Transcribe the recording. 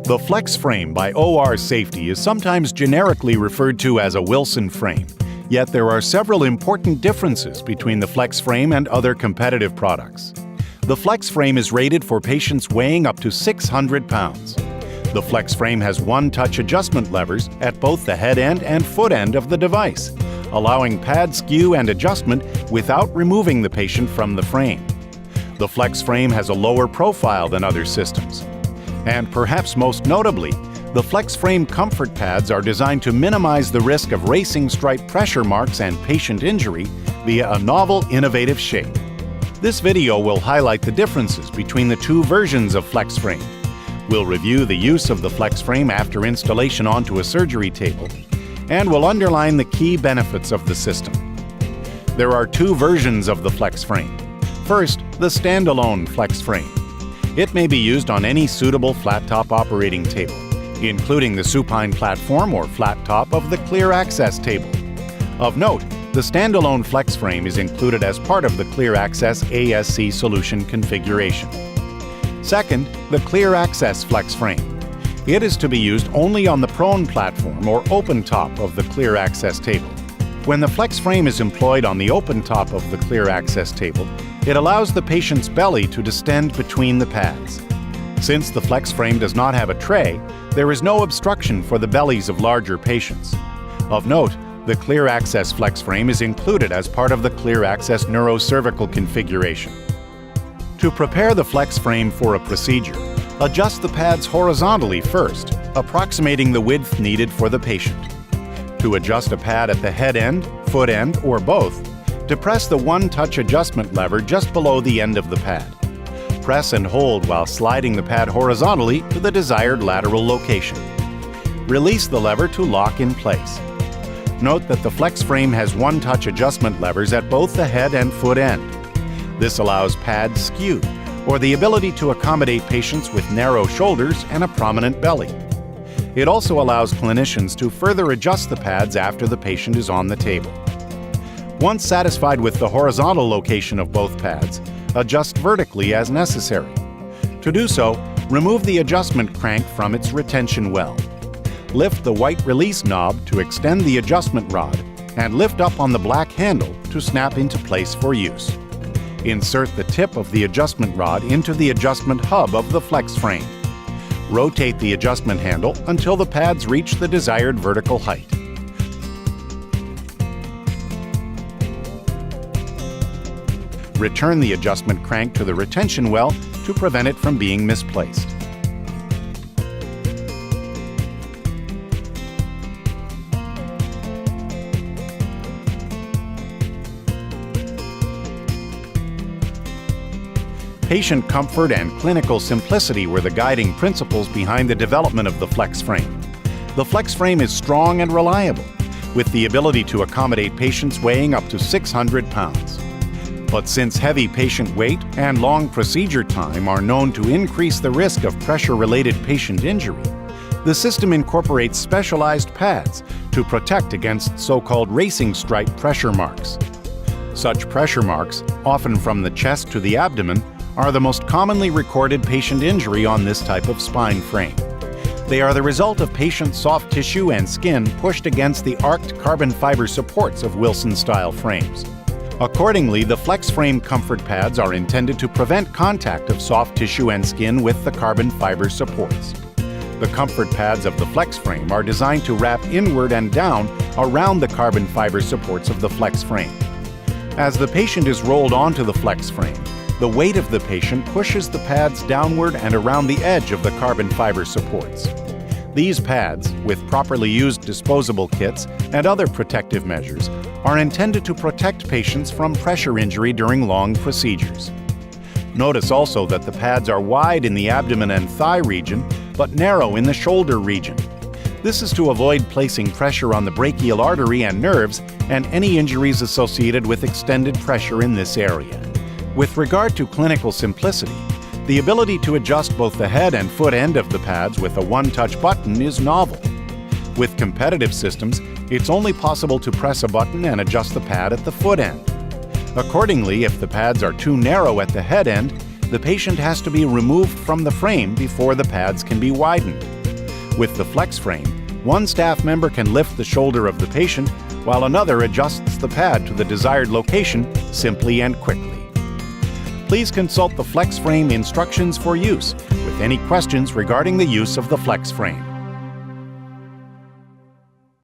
The FlexFrame by OR Safety is sometimes generically referred to as a Wilson frame, yet there are several important differences between the FlexFrame and other competitive products. The FlexFrame is rated for patients weighing up to 600 pounds. The FlexFrame has one-touch adjustment levers at both the head end and foot end of the device, allowing pad skew and adjustment without removing the patient from the frame. The FlexFrame has a lower profile than other systems. And perhaps most notably, the FlexFrame comfort pads are designed to minimize the risk of racing stripe pressure marks and patient injury via a novel, innovative shape. This video will highlight the differences between the two versions of FlexFrame. We'll review the use of the FlexFrame after installation onto a surgery table, and we'll underline the key benefits of the system. There are two versions of the FlexFrame. First, the standalone FlexFrame. It may be used on any suitable flat-top operating table, including the supine platform or flat top of the clear access table. Of note, the standalone FlexFrame is included as part of the clear access ASC solution configuration. Second, the clear access FlexFrame. It is to be used only on the prone platform or open top of the clear access table. When the FlexFrame is employed on the open top of the clear access table, it allows the patient's belly to distend between the pads. Since the FlexFrame does not have a tray, there is no obstruction for the bellies of larger patients. Of note, the clear access FlexFrame is included as part of the clear access neurocervical configuration. To prepare the FlexFrame for a procedure, adjust the pads horizontally first, approximating the width needed for the patient. To adjust a pad at the head end, foot end, or both, depress the one-touch adjustment lever just below the end of the pad. Press and hold while sliding the pad horizontally to the desired lateral location. Release the lever to lock in place. Note that the FlexFrame has one-touch adjustment levers at both the head and foot end. This allows pad skew, or the ability to accommodate patients with narrow shoulders and a prominent belly. It also allows clinicians to further adjust the pads after the patient is on the table. Once satisfied with the horizontal location of both pads, adjust vertically as necessary. To do so, remove the adjustment crank from its retention well. Lift the white release knob to extend the adjustment rod, and lift up on the black handle to snap into place for use. Insert the tip of the adjustment rod into the adjustment hub of the FlexFrame. Rotate the adjustment handle until the pads reach the desired vertical height. Return the adjustment crank to the retention well to prevent it from being misplaced. Patient comfort and clinical simplicity were the guiding principles behind the development of the FlexFrame. The FlexFrame is strong and reliable, with the ability to accommodate patients weighing up to 600 pounds. But since heavy patient weight and long procedure time are known to increase the risk of pressure-related patient injury, the system incorporates specialized pads to protect against so-called racing stripe pressure marks. Such pressure marks, often from the chest to the abdomen, are the most commonly recorded patient injury on this type of spine frame. They are the result of patient soft tissue and skin pushed against the arced carbon fiber supports of Wilson-style frames. Accordingly, the FlexFrame comfort pads are intended to prevent contact of soft tissue and skin with the carbon fiber supports. The comfort pads of the FlexFrame are designed to wrap inward and down around the carbon fiber supports of the FlexFrame. As the patient is rolled onto the FlexFrame, the weight of the patient pushes the pads downward and around the edge of the carbon fiber supports. These pads, with properly used disposable kits and other protective measures, are intended to protect patients from pressure injury during long procedures. Notice also that the pads are wide in the abdomen and thigh region, but narrow in the shoulder region. This is to avoid placing pressure on the brachial artery and nerves and any injuries associated with extended pressure in this area. With regard to clinical simplicity, the ability to adjust both the head and foot end of the pads with a one-touch button is novel. With competitive systems, it's only possible to press a button and adjust the pad at the foot end. Accordingly, if the pads are too narrow at the head end, the patient has to be removed from the frame before the pads can be widened. With the FlexFrame, one staff member can lift the shoulder of the patient while another adjusts the pad to the desired location simply and quickly. Please consult the FlexFrame instructions for use with any questions regarding the use of the FlexFrame.